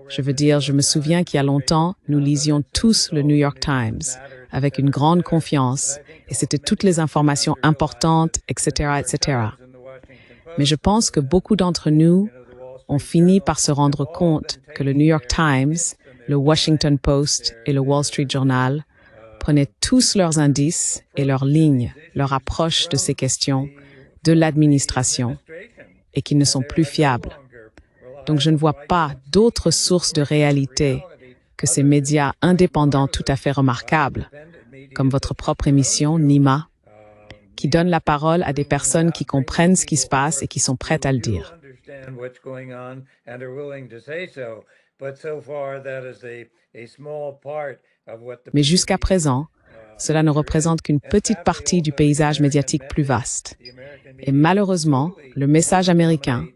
Je veux dire, je me souviens qu'il y a longtemps, nous lisions tous le New York Times avec une grande confiance, et c'était toutes les informations importantes, etc., etc. Mais je pense que beaucoup d'entre nous ont fini par se rendre compte que le New York Times, le Washington Post et le Wall Street Journal prenaient tous leurs indices et leurs lignes, leur approche de ces questions, de l'administration, et qu'ils ne sont plus fiables. Donc je ne vois pas d'autres sources de réalité que ces médias indépendants tout à fait remarquables, comme votre propre émission, Nima, qui donne la parole à des personnes qui comprennent ce qui se passe et qui sont prêtes à le dire. Mais jusqu'à présent, cela ne représente qu'une petite partie du paysage médiatique plus vaste. Et malheureusement, le message américain,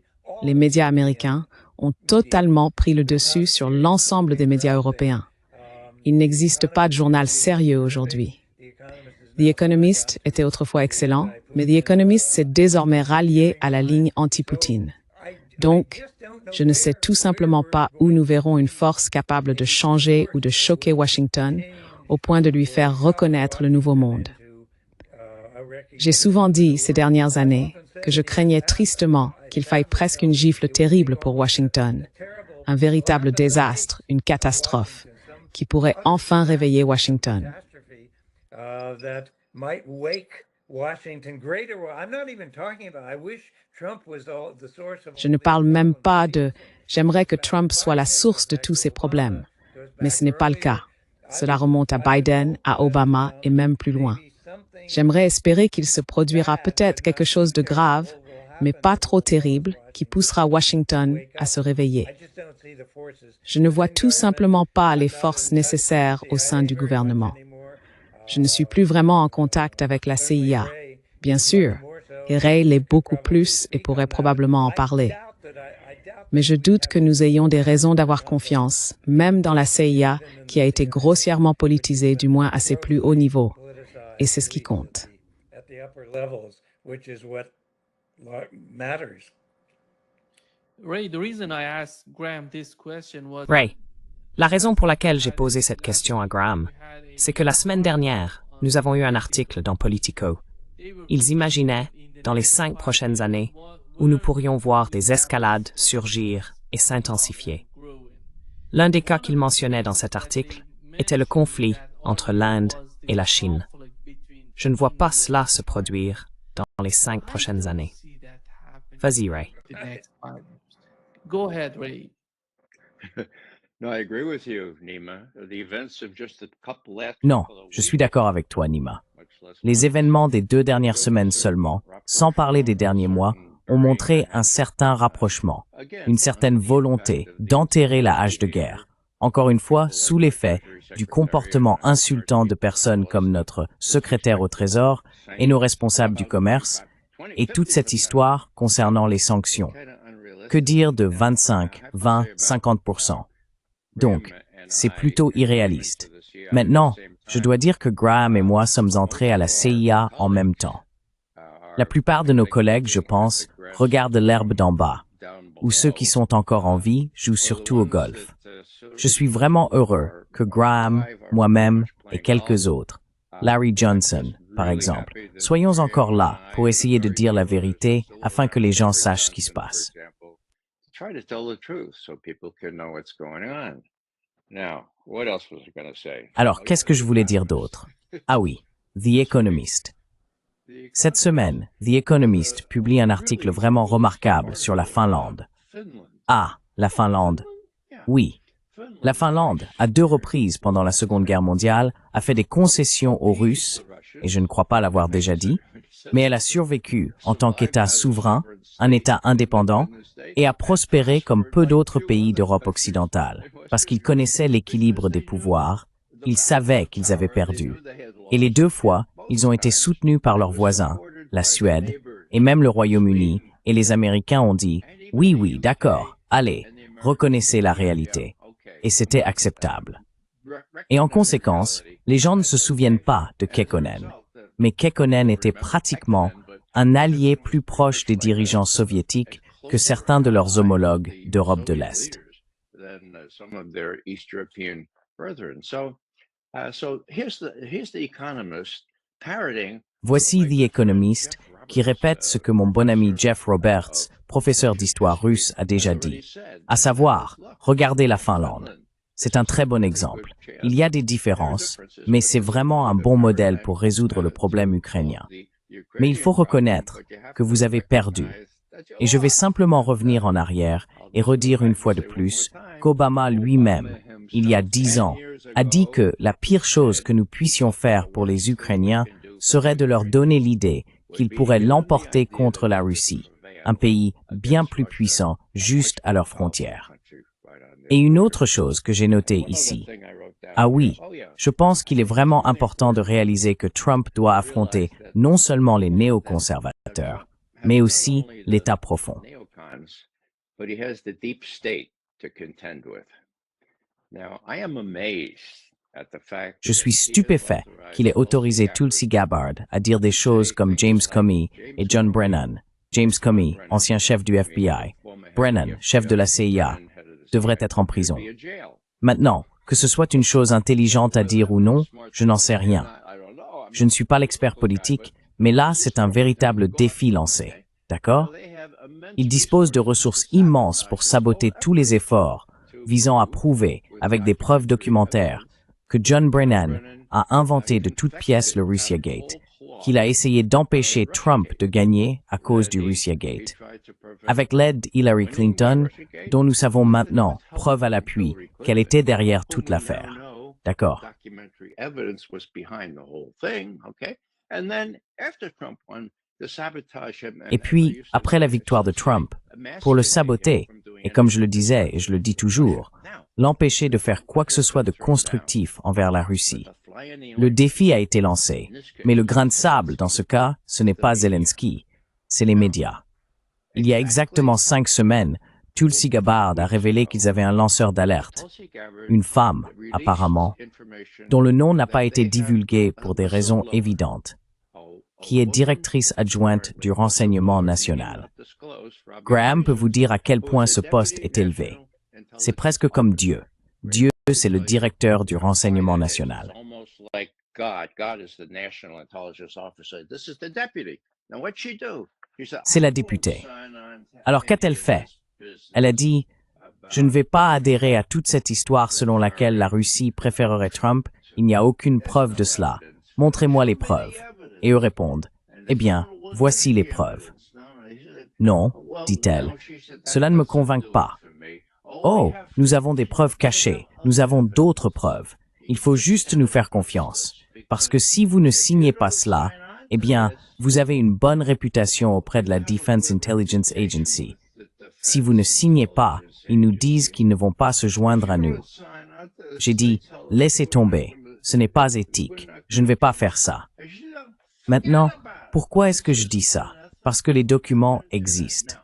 les médias américains, ont totalement pris le dessus sur l'ensemble des médias européens. Il n'existe pas de journal sérieux aujourd'hui. The Economist était autrefois excellent, mais The Economist s'est désormais rallié à la ligne anti-Poutine. Donc, je ne sais tout simplement pas où nous verrons une force capable de changer ou de choquer Washington au point de lui faire reconnaître le nouveau monde. J'ai souvent dit ces dernières années que je craignais tristement qu'il faille presque une gifle terrible pour Washington, un véritable désastre, une catastrophe, qui pourrait enfin réveiller Washington. Je ne parle même pas de « j'aimerais que Trump soit la source de tous ces problèmes », mais ce n'est pas le cas. Cela remonte à Biden, à Obama et même plus loin. J'aimerais espérer qu'il se produira peut-être quelque chose de grave, mais pas trop terrible, qui poussera Washington à se réveiller. Je ne vois tout simplement pas les forces nécessaires au sein du gouvernement. Je ne suis plus vraiment en contact avec la CIA. Bien sûr, et Ray l'est beaucoup plus et pourrait probablement en parler. Mais je doute que nous ayons des raisons d'avoir confiance, même dans la CIA qui a été grossièrement politisée, du moins à ses plus hauts niveaux. Et c'est ce qui compte. Ray, la raison pour laquelle j'ai posé cette question à Graham, c'est que la semaine dernière, nous avons eu un article dans Politico. Ils imaginaient, dans les 5 prochaines années, où nous pourrions voir des escalades surgir et s'intensifier. L'un des cas qu'ils mentionnaient dans cet article était le conflit entre l'Inde et la Chine. Je ne vois pas cela se produire dans les 5 prochaines années. Vas-y, Ray. Go ahead, Ray. Non, je suis d'accord avec toi, Nima. Les événements des 2 dernières semaines seulement, sans parler des derniers mois, ont montré un certain rapprochement, une certaine volonté d'enterrer la hache de guerre. Encore une fois, sous l'effet du comportement insultant de personnes comme notre secrétaire au Trésor et nos responsables du commerce, et toute cette histoire concernant les sanctions. Que dire de 25, 20, 50%? Donc, c'est plutôt irréaliste. Maintenant, je dois dire que Graham et moi sommes entrés à la CIA en même temps. La plupart de nos collègues, je pense, regardent l'herbe d'en bas, où ceux qui sont encore en vie jouent surtout au golf. Je suis vraiment heureux que Graham, moi-même et quelques autres, Larry Johnson, par exemple, soyons encore là pour essayer de dire la vérité afin que les gens sachent ce qui se passe. Alors, qu'est-ce que je voulais dire d'autre? Ah oui, The Economist. Cette semaine, The Economist publie un article vraiment remarquable sur la Finlande. Ah, la Finlande. Oui, la Finlande, à 2 reprises pendant la Seconde Guerre mondiale, a fait des concessions aux Russes, et je ne crois pas l'avoir déjà dit, mais elle a survécu en tant qu'État souverain, un État indépendant, et a prospéré comme peu d'autres pays d'Europe occidentale, parce qu'ils connaissaient l'équilibre des pouvoirs, ils savaient qu'ils avaient perdu. Et les 2 fois, ils ont été soutenus par leurs voisins, la Suède, et même le Royaume-Uni, et les Américains ont dit « Oui, oui, d'accord, allez, reconnaissez la réalité ». Et c'était acceptable. Et en conséquence, les gens ne se souviennent pas de Kekkonen. Mais Kekkonen était pratiquement un allié plus proche des dirigeants soviétiques que certains de leurs homologues d'Europe de l'Est. Voici The Economist qui répète ce que mon bon ami Jeff Roberts, professeur d'histoire russe, a déjà dit, à savoir, regardez la Finlande. C'est un très bon exemple. Il y a des différences, mais c'est vraiment un bon modèle pour résoudre le problème ukrainien. Mais il faut reconnaître que vous avez perdu. Et je vais simplement revenir en arrière et redire une fois de plus qu'Obama lui-même, il y a 10 ans, a dit que la pire chose que nous puissions faire pour les Ukrainiens serait de leur donner l'idée qu'ils pourraient l'emporter contre la Russie, un pays bien plus puissant juste à leurs frontières. Et une autre chose que j'ai notée ici. Ah oui, Je pense qu'il est vraiment important de réaliser que Trump doit affronter non seulement les néoconservateurs, mais aussi l'État profond. Je suis stupéfait qu'il ait autorisé Tulsi Gabbard à dire des choses comme James Comey et John Brennan. James Comey, ancien chef du FBI, Brennan, chef de la CIA, devrait être en prison. Maintenant, que ce soit une chose intelligente à dire ou non, je n'en sais rien. Je ne suis pas l'expert politique, mais là, c'est un véritable défi lancé. D'accord? Ils disposent de ressources immenses pour saboter tous les efforts visant à prouver, avec des preuves documentaires, que John Brennan a inventé de toutes pièces le Russiagate, qu'il a essayé d'empêcher Trump de gagner à cause du Russiagate. Avec l'aide d'Hillary Clinton, dont nous savons maintenant, preuve à l'appui, qu'elle était derrière toute l'affaire. D'accord. Et puis, après la victoire de Trump, pour le saboter, et comme je le disais et je le dis toujours, l'empêcher de faire quoi que ce soit de constructif envers la Russie. Le défi a été lancé, mais le grain de sable, dans ce cas, ce n'est pas Zelensky, c'est les médias. Il y a exactement 5 semaines, Tulsi Gabbard a révélé qu'ils avaient un lanceur d'alerte, une femme, apparemment, dont le nom n'a pas été divulgué pour des raisons évidentes, qui est directrice adjointe du renseignement national. Graham peut vous dire à quel point ce poste est élevé. C'est presque comme Dieu. Dieu, c'est le directeur du renseignement national. C'est la députée. Alors qu'a-t-elle fait? Elle a dit « Je ne vais pas adhérer à toute cette histoire selon laquelle la Russie préférerait Trump. Il n'y a aucune preuve de cela. Montrez-moi les preuves. » Et eux répondent « Eh bien, voici les preuves. » « Non, dit-elle, cela ne me convainc pas. Oh, nous avons des preuves cachées, nous avons d'autres preuves. Il faut juste nous faire confiance. Parce que si vous ne signez pas cela, eh bien, vous avez une bonne réputation auprès de la Defense Intelligence Agency. Si vous ne signez pas, ils nous disent qu'ils ne vont pas se joindre à nous. J'ai dit, laissez tomber, ce n'est pas éthique, je ne vais pas faire ça. Maintenant, pourquoi est-ce que je dis ça? Parce que les documents existent.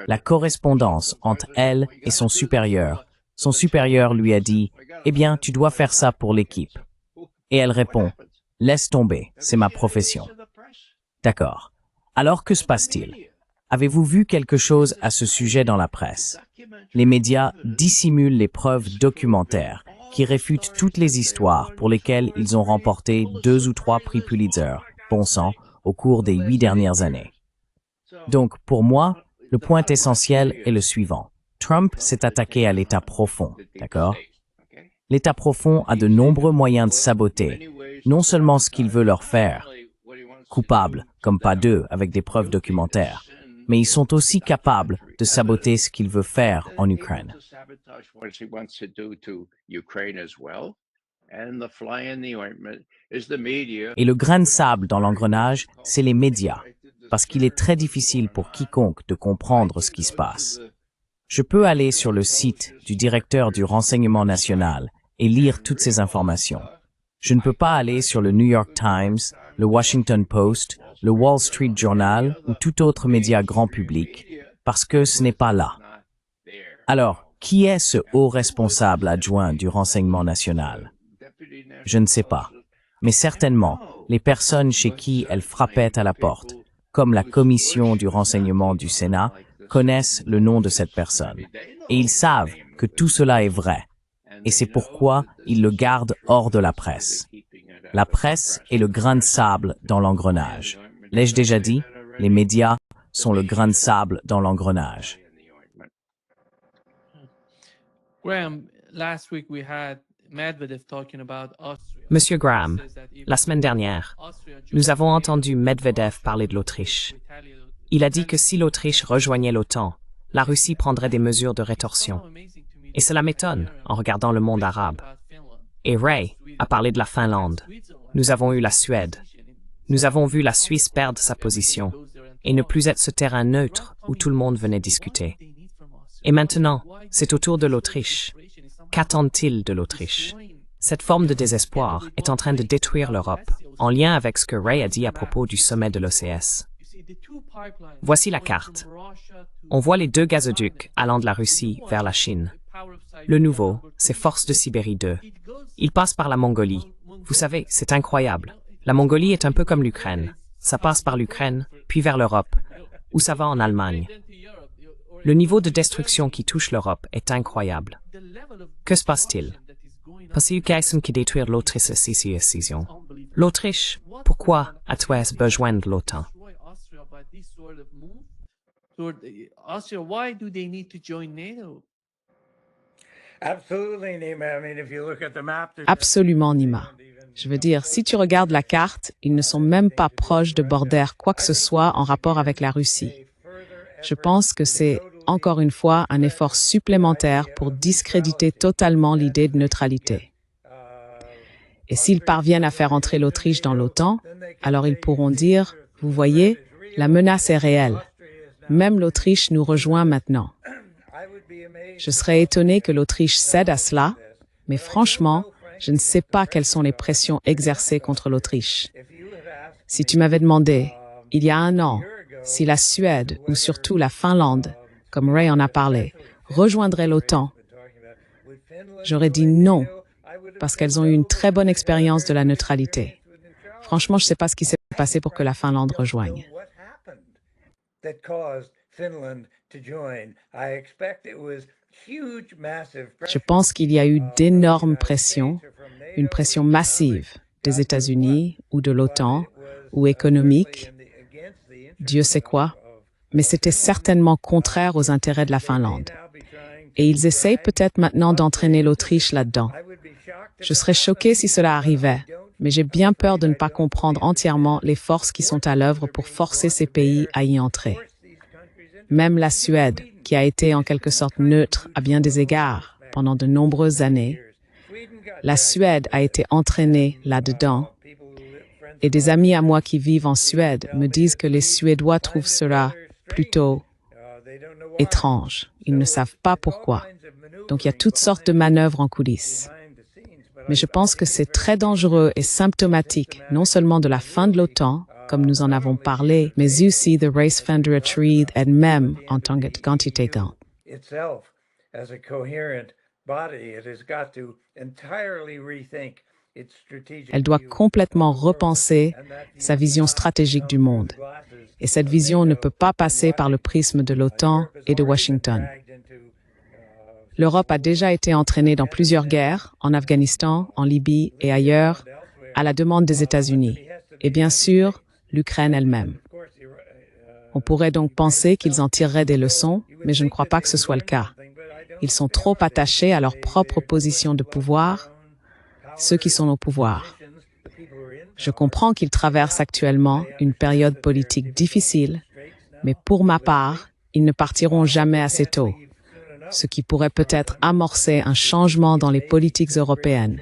La correspondance entre elle et son supérieur lui a dit « Eh bien, tu dois faire ça pour l'équipe. » Et elle répond « Laisse tomber, c'est ma profession. » D'accord. Alors que se passe-t-il? Avez-vous vu quelque chose à ce sujet dans la presse? Les médias dissimulent les preuves documentaires qui réfutent toutes les histoires pour lesquelles ils ont remporté 2 ou 3 prix Pulitzer, bon sang, au cours des 8 dernières années. Donc, pour moi, le point essentiel est le suivant. Trump s'est attaqué à l'État profond, d'accord? L'État profond a de nombreux moyens de saboter, non seulement ce qu'il veut leur faire, coupables, comme pas deux, avec des preuves documentaires, mais ils sont aussi capables de saboter ce qu'il veut faire en Ukraine. Et le grain de sable dans l'engrenage, c'est les médias, parce qu'il est très difficile pour quiconque de comprendre ce qui se passe. Je peux aller sur le site du directeur du renseignement national et lire toutes ces informations. Je ne peux pas aller sur le New York Times, le Washington Post, le Wall Street Journal ou tout autre média grand public, parce que ce n'est pas là. Alors, qui est ce haut responsable adjoint du renseignement national? Je ne sais pas, mais certainement, les personnes chez qui elle frappait à la porte, comme la commission du renseignement du Sénat, connaissent le nom de cette personne. Et ils savent que tout cela est vrai. Et c'est pourquoi ils le gardent hors de la presse. La presse est le grain de sable dans l'engrenage. L'ai-je déjà dit? Les médias sont le grain de sable dans l'engrenage. Graham, last week we had Medvedev talking about Austria. Monsieur Graham, la semaine dernière, nous avons entendu Medvedev parler de l'Autriche. Il a dit que si l'Autriche rejoignait l'OTAN, la Russie prendrait des mesures de rétorsion. Et cela m'étonne en regardant le monde arabe. Et Ray a parlé de la Finlande. Nous avons eu la Suède. Nous avons vu la Suisse perdre sa position et ne plus être ce terrain neutre où tout le monde venait discuter. Et maintenant, c'est au tour de l'Autriche. Qu'attendent-ils de l'Autriche? Cette forme de désespoir est en train de détruire l'Europe, en lien avec ce que Ray a dit à propos du sommet de l'OCS. Voici la carte. On voit les deux gazoducs allant de la Russie vers la Chine. Le nouveau, c'est Force de Sibérie 2. Il passe par la Mongolie. Vous savez, c'est incroyable. La Mongolie est un peu comme l'Ukraine. Ça passe par l'Ukraine, puis vers l'Europe, ou ça va en Allemagne. Le niveau de destruction qui touche l'Europe est incroyable. Que se passe-t-il? Pensez-vous qu'ils détruire l'Autriche ici? L'Autriche, pourquoi a-t-elle besoin de l'OTAN? Why do they need to join NATO? Absolument, Nima. Je veux dire, si tu regardes la carte, ils ne sont même pas proches de border quoi que ce soit en rapport avec la Russie. Je pense que c'est, encore une fois, un effort supplémentaire pour discréditer totalement l'idée de neutralité. Et s'ils parviennent à faire entrer l'Autriche dans l'OTAN, alors ils pourront dire, vous voyez, la menace est réelle. Même l'Autriche nous rejoint maintenant. Je serais étonné que l'Autriche cède à cela, mais franchement, je ne sais pas quelles sont les pressions exercées contre l'Autriche. Si tu m'avais demandé, il y a un an, si la Suède, ou surtout la Finlande, comme Ray en a parlé, rejoindrait l'OTAN, j'aurais dit non, parce qu'elles ont eu une très bonne expérience de la neutralité. Franchement, je ne sais pas ce qui s'est passé pour que la Finlande rejoigne. Je pense qu'il y a eu d'énormes pressions, une pression massive des États-Unis ou de l'OTAN, ou économique, Dieu sait quoi, mais c'était certainement contraire aux intérêts de la Finlande. Et ils essayent peut-être maintenant d'entraîner l'Autriche là-dedans. Je serais choqué si cela arrivait, mais j'ai bien peur de ne pas comprendre entièrement les forces qui sont à l'œuvre pour forcer ces pays à y entrer. Même la Suède, qui a été en quelque sorte neutre à bien des égards pendant de nombreuses années, la Suède a été entraînée là-dedans. Et des amis à moi qui vivent en Suède me disent que les Suédois trouvent cela plutôt étrange. Ils ne savent pas pourquoi. Donc il y a toutes sortes de manœuvres en coulisses. Mais je pense que c'est très dangereux et symptomatique, non seulement de la fin de l'OTAN, comme nous en avons parlé, mais aussi de Reichsfändertreed elle-même en tant qu'entité. Elle doit complètement repenser sa vision stratégique du monde. Et cette vision ne peut pas passer par le prisme de l'OTAN et de Washington. L'Europe a déjà été entraînée dans plusieurs guerres, en Afghanistan, en Libye et ailleurs, à la demande des États-Unis. Et bien sûr, l'Ukraine elle-même. On pourrait donc penser qu'ils en tireraient des leçons, mais je ne crois pas que ce soit le cas. Ils sont trop attachés à leur propre position de pouvoir, ceux qui sont au pouvoir. Je comprends qu'ils traversent actuellement une période politique difficile, mais pour ma part, ils ne partiront jamais assez tôt, ce qui pourrait peut-être amorcer un changement dans les politiques européennes,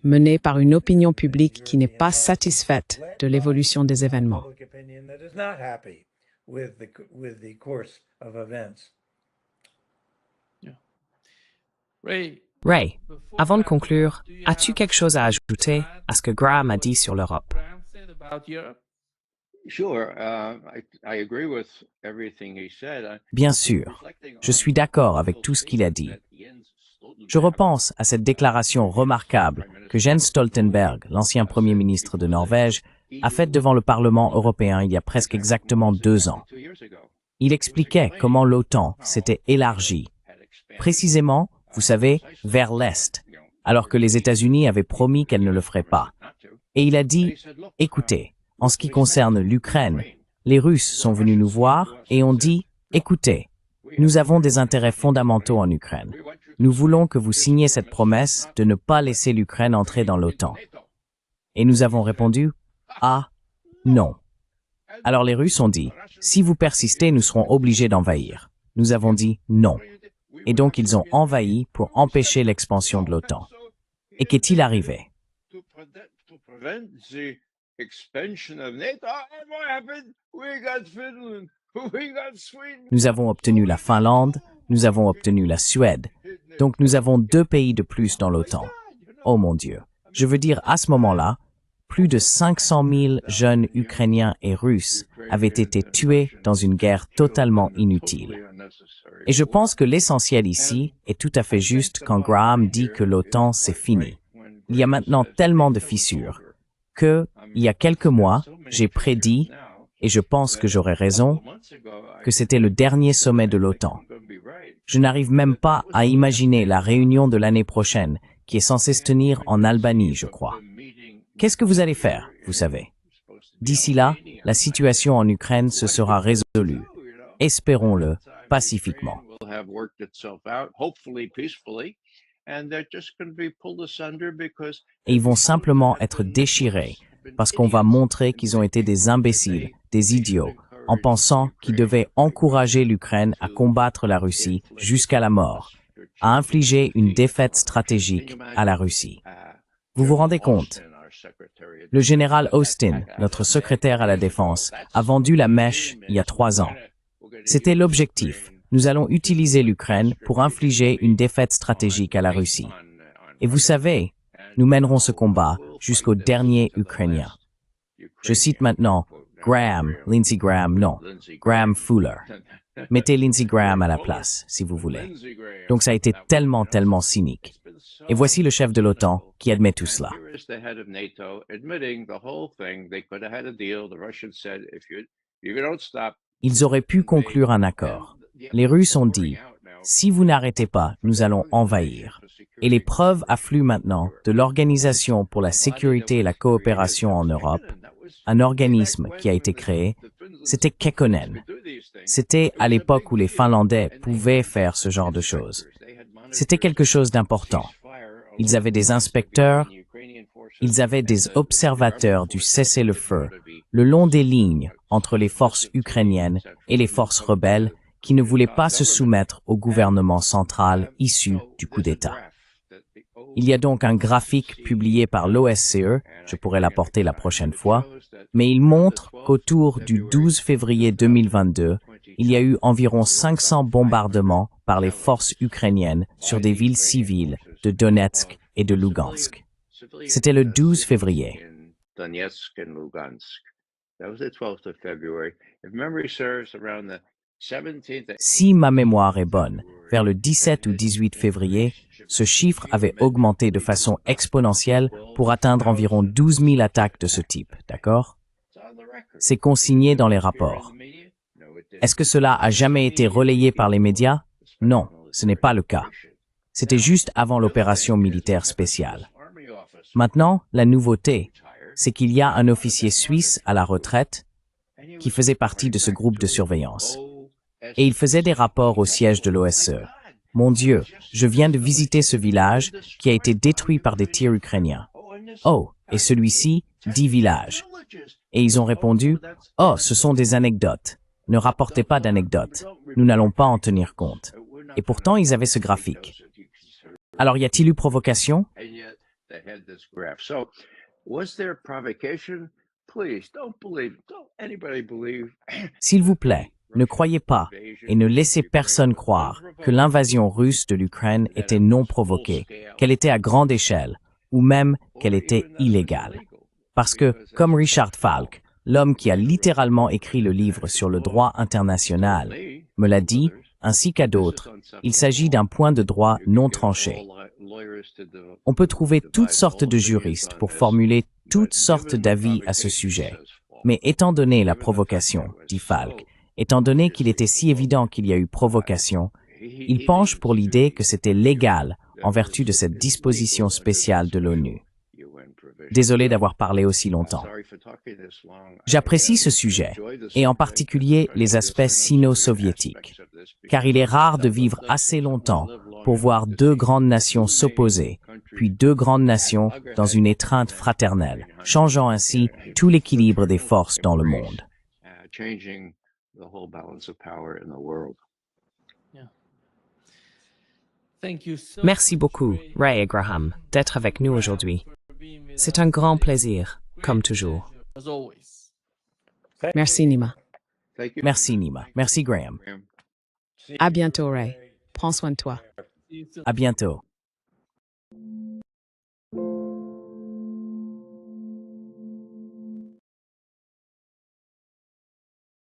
menées par une opinion publique qui n'est pas satisfaite de l'évolution des événements. Ray, avant de conclure, as-tu quelque chose à ajouter à ce que Graham a dit sur l'Europe? Bien sûr, je suis d'accord avec tout ce qu'il a dit. Je repense à cette déclaration remarquable que Jens Stoltenberg, l'ancien Premier ministre de Norvège, a faite devant le Parlement européen il y a presque exactement 2 ans. Il expliquait comment l'OTAN s'était élargie, précisément, vous savez, vers l'Est, alors que les États-Unis avaient promis qu'elle ne le ferait pas. Et il a dit, écoutez, en ce qui concerne l'Ukraine, les Russes sont venus nous voir et ont dit, écoutez, nous avons des intérêts fondamentaux en Ukraine. Nous voulons que vous signiez cette promesse de ne pas laisser l'Ukraine entrer dans l'OTAN. Et nous avons répondu, ah, non. Alors les Russes ont dit, si vous persistez, nous serons obligés d'envahir. Nous avons dit non. Et donc ils ont envahi pour empêcher l'expansion de l'OTAN. Et qu'est-il arrivé? Nous avons obtenu la Finlande, nous avons obtenu la Suède. Donc nous avons 2 pays de plus dans l'OTAN. Oh mon Dieu. Je veux dire, à ce moment-là, plus de 500 000 jeunes Ukrainiens et Russes avaient été tués dans une guerre totalement inutile. Et je pense que l'essentiel ici est tout à fait juste quand Graham dit que l'OTAN c'est fini. Il y a maintenant tellement de fissures que, il y a quelques mois, j'ai prédit, et je pense que j'aurais raison, que c'était le dernier sommet de l'OTAN. Je n'arrive même pas à imaginer la réunion de l'année prochaine qui est censée se tenir en Albanie, je crois. Qu'est-ce que vous allez faire, vous savez? D'ici là, la situation en Ukraine se sera résolue. Espérons-le, pacifiquement. Et ils vont simplement être déchirés parce qu'on va montrer qu'ils ont été des imbéciles, des idiots, en pensant qu'ils devaient encourager l'Ukraine à combattre la Russie jusqu'à la mort, à infliger une défaite stratégique à la Russie. Vous vous rendez compte? Le général Austin, notre secrétaire à la Défense, a vendu la mèche il y a 3 ans. C'était l'objectif. Nous allons utiliser l'Ukraine pour infliger une défaite stratégique à la Russie. Et vous savez, nous mènerons ce combat jusqu'au dernier Ukrainien. Je cite maintenant Lindsey Graham, non, Graham Fuller. Mettez Lindsey Graham à la place, si vous voulez. Donc ça a été tellement cynique. Et voici le chef de l'OTAN qui admet tout cela. Ils auraient pu conclure un accord. Les Russes ont dit, si vous n'arrêtez pas, nous allons envahir. Et les preuves affluent maintenant de l'Organisation pour la sécurité et la coopération en Europe, un organisme qui a été créé, c'était Kekkonen. C'était à l'époque où les Finlandais pouvaient faire ce genre de choses. C'était quelque chose d'important. Ils avaient des inspecteurs, ils avaient des observateurs du cessez-le-feu le long des lignes entre les forces ukrainiennes et les forces rebelles qui ne voulaient pas se soumettre au gouvernement central issu du coup d'État. Il y a donc un graphique publié par l'OSCE, je pourrais l'apporter la prochaine fois, mais il montre qu'autour du 12 février 2022, il y a eu environ 500 bombardements par les forces ukrainiennes sur des villes civiles de Donetsk et de Lugansk. C'était le 12 février. Si ma mémoire est bonne, vers le 17 ou 18 février, ce chiffre avait augmenté de façon exponentielle pour atteindre environ 12 000 attaques de ce type, d'accord? C'est consigné dans les rapports. Est-ce que cela a jamais été relayé par les médias? Non, ce n'est pas le cas. C'était juste avant l'opération militaire spéciale. Maintenant, la nouveauté, c'est qu'il y a un officier suisse à la retraite qui faisait partie de ce groupe de surveillance. Et il faisait des rapports au siège de l'OSCE. Mon Dieu, je viens de visiter ce village qui a été détruit par des tirs ukrainiens. Oh, et celui-ci, 10 villages. Et ils ont répondu, oh, ce sont des anecdotes. Ne rapportez pas d'anecdotes. Nous n'allons pas en tenir compte. Et pourtant, ils avaient ce graphique. Alors, y a-t-il eu provocation? S'il vous plaît, ne croyez pas et ne laissez personne croire que l'invasion russe de l'Ukraine était non provoquée, qu'elle était à grande échelle, ou même qu'elle était illégale. Parce que, comme Richard Falk, l'homme qui a littéralement écrit le livre sur le droit international, me l'a dit, ainsi qu'à d'autres, il s'agit d'un point de droit non tranché. On peut trouver toutes sortes de juristes pour formuler toutes sortes d'avis à ce sujet. Mais étant donné la provocation, dit Falk, étant donné qu'il était si évident qu'il y a eu provocation, il penche pour l'idée que c'était légal en vertu de cette disposition spéciale de l'ONU. Désolé d'avoir parlé aussi longtemps. J'apprécie ce sujet, et en particulier les aspects sino-soviétiques, car il est rare de vivre assez longtemps pour voir 2 grandes nations s'opposer, puis 2 grandes nations dans une étreinte fraternelle, changeant ainsi tout l'équilibre des forces dans le monde. Merci beaucoup, Ray et Graham, d'être avec nous aujourd'hui. C'est un grand plaisir, comme toujours. Merci, Nima. Merci Nima. Merci Graham. À bientôt, Ray. Prends soin de toi. See you soon. À bientôt.